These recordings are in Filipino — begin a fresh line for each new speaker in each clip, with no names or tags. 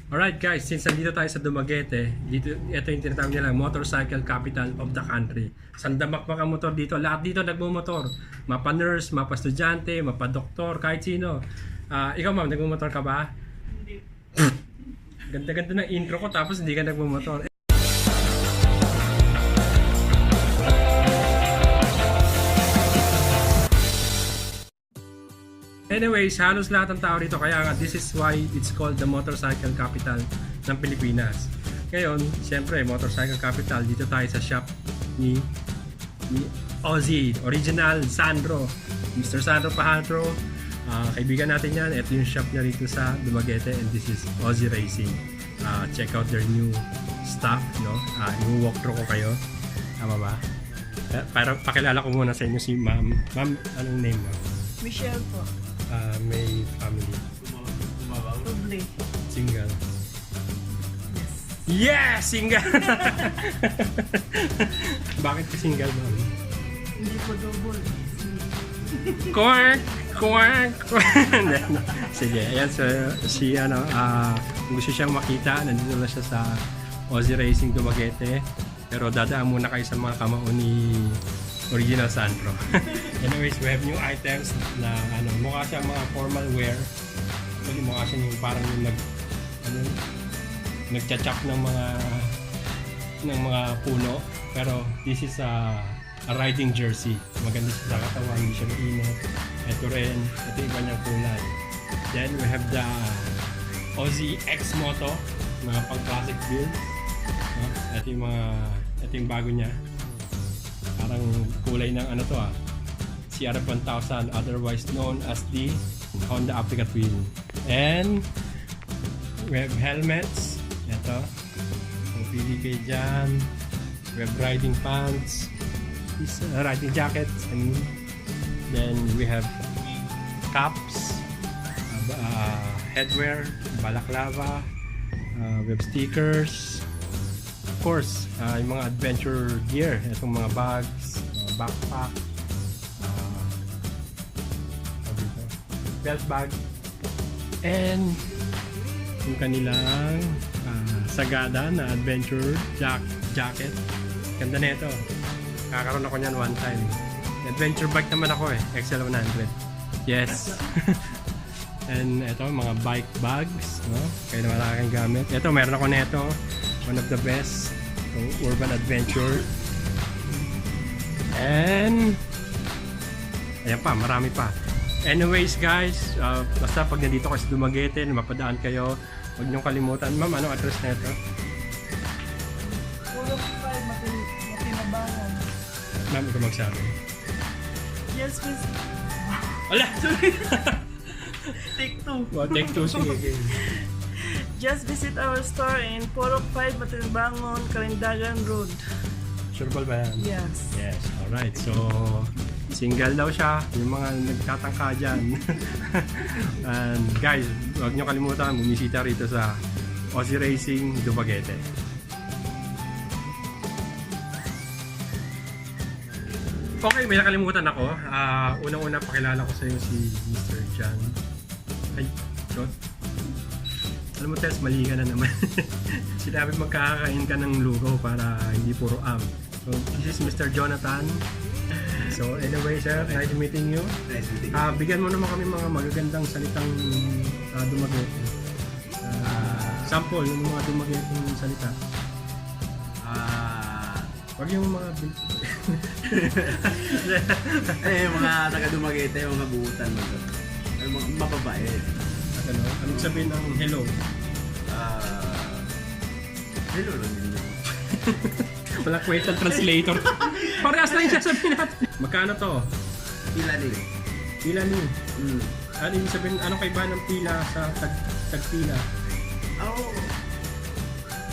Alright guys, since nandito tayo sa Dumaguete, dito, ito yung tinatawag nila motorcycle capital of the country. Sandamakmak ang motor dito. Lahat dito nagmumotor. Mapa-nurse, mapa-estudyante, mapa-doktor, kahit sino. Ikaw ma'am, nagmumotor ka ba? Hindi. Ganda-ganda ng intro ko tapos hindi ka nagmumotor. Anyways, halos lahat ng tao dito, kaya nga this is why it's called the motorcycle capital ng Pilipinas. Ngayon, siyempre, motorcycle capital, dito tayo sa shop ni Ozzy, original Sandro, Mr. Sandro Pahadro. Kaibigan natin yan. Ito yung shop niya rito sa Dumaguete, and this is Ozzy Racing. Check out their new stuff, no? I-walkthrough ko kayo. Tama ba? Para pakilala ko muna sa inyo si ma'am. Ma'am, anong name mo?
Michelle po.
May family.
Probably.
Single. Yes! Single! Bakit ka single, ma'am?
Hindi po double.
Quark! Quark! Sige, ayan si gusto siyang makita. Nandito na siya sa Ozzy Racing Dumaguete. Pero dadaan muna kayo sa mga kamao ni original Sandro. Anyways, we have new items na mukha siya mga formal wear. Actually, mukha siya yung parang yung nagcha-chop ng mga puno. Pero this is a riding jersey. Maganda siya sa katawan, hindi siya mainit. Ito rin, ito iba niyang kulay. Then we have the Ozzy X Moto, mga pang-classic build. Ito yung bago niya. Parang kulay ng CR1000, otherwise known as the Honda Africa Twin. And we have helmets. Ito. Kung pili kayo dyan. We have riding pants. Riding jackets. Then we have caps. Headwear. Balaklava. We have stickers. Of course, yung mga adventure gear, itong mga bags, backpack, belt bag, and yung kanilang sagada na adventure jacket. Ganda na ito. Kakaroon ako niyan one time. Adventure bike naman ako XL100. Yes. And ito, mga bike bags, no? Kaya naman aking gamit. Ito, meron ako nito. One of the best urban adventure. And ayan pa, marami pa. Anyways guys, basta pag nandito kayo sa Dumaguete, mapadaan kayo, huwag niyong kalimutan. Ma'am, anong address na ito?
405 Matinabangan.
Ma'am, ikaw magsabi.
Yes, miss.
Wala! Sorry!
Take two.
Take two, sige.
Just visit our store in 405 Matinabangan, Karindagan Road.
Sure ba yan?
Yes.
Yes, alright. So, single daw siya. Yung mga nagtatangka dyan. And guys, huwag nyo kalimutan, bumisita rito sa Ozzy Racing Dumaguete. Okay, may nakalimutan ako. Unang-una pakilala ko sa iyo si Mr. John. Ay, John. Alam mo, Tess, mali ka na naman. Sinabi magkakakain ka ng lugaw para hindi puro am. So, this is Mr. Jonathan. So, anyway, sir, nice meeting you.
Nice meeting you.
Bigyan mo naman kami mga magagandang salitang Dumaguete. Sample, yung mga Dumaguete ng salita. Wag yung mga...
Yung mga taga-Dumaguete, yung mga buutan mo. Yung mga mababait.
Anong sabihin ng hello?
Hello lang din yun.
Walang question translator. Parehas lang yung sasabihin natin. Magkano to?
Pila ni.
Pila ni. Ano yung sabihin, anong kaiba ng pila sa tagpila?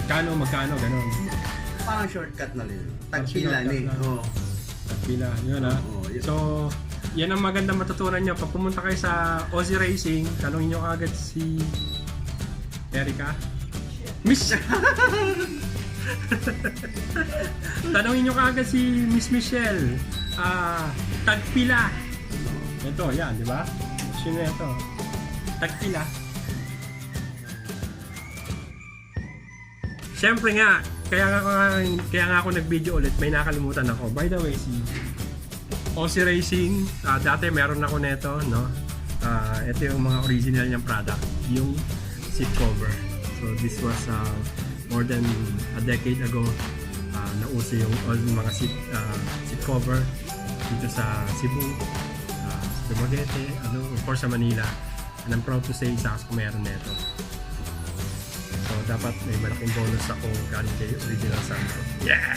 Magkano, ganon.
Parang shortcut na rin. Tagpila ni.
Tagpila, yun ha. So, yan ang magandang matutunan nyo. Pag pumunta kayo sa Ozzy Racing, tanongin nyo agad si Erica. Miss! Tanongin nyo agad si Miss Michelle. Tagpila. Ito, yan, di ba? Sino ito? Tagpila. Siyempre nga, kaya nga ako nag-video ulit, may nakalimutan ako. By the way, si Aussie Racing, dati meron ako nito, no? Ito yung mga original niyang product, yung seat cover. So this was more than a decade ago. Nauso yung all mga seat cover dito sa Cebu, sa Dumaguete, of course sa Manila. And I'm proud to say, isa ako meron nito. So dapat may malaking bonus ako galing kay Original Santo. Yeah!